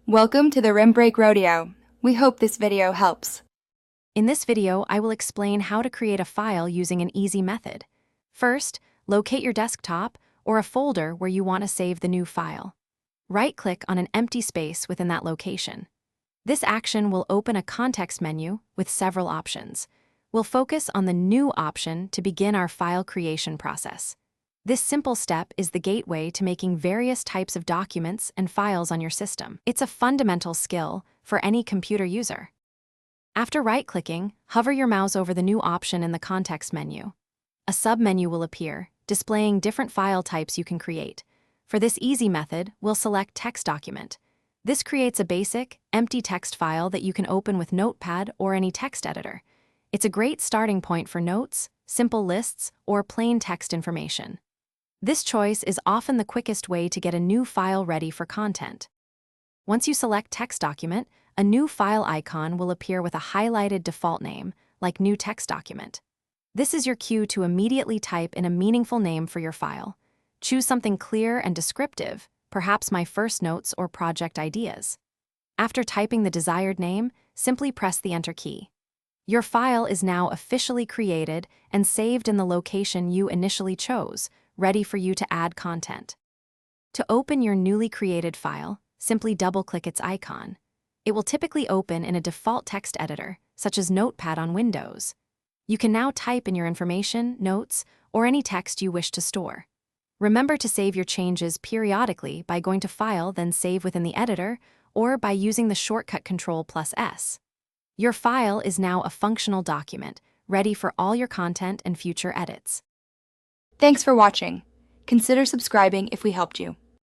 Welcome to the Rim Break Rodeo. We hope this video helps. In this video, I will explain how to create a file using an easy method. First, locate your desktop or a folder where you want to save the new file. Right-click on an empty space within that location. This action will open a context menu with several options. We'll focus on the New option to begin our file creation process. This simple step is the gateway to making various types of documents and files on your system. It's a fundamental skill for any computer user. After right-clicking, hover your mouse over the New option in the context menu. A submenu will appear, displaying different file types you can create. For this easy method, we'll select Text Document. This creates a basic, empty text file that you can open with Notepad or any text editor. It's a great starting point for notes, simple lists, or plain text information. This choice is often the quickest way to get a new file ready for content. Once you select Text Document, a new file icon will appear with a highlighted default name, like New Text Document. This is your cue to immediately type in a meaningful name for your file. Choose something clear and descriptive, perhaps My First Notes or Project Ideas. After typing the desired name, simply press the Enter key. Your file is now officially created and saved in the location you initially chose, ready for you to add content. To open your newly created file, simply double-click its icon. It will typically open in a default text editor, such as Notepad on Windows. You can now type in your information, notes, or any text you wish to store. Remember to save your changes periodically by going to File, then Save within the editor, or by using the shortcut Ctrl+S. Your file is now a functional document, ready for all your content and future edits. Thanks for watching. Consider subscribing if we helped you.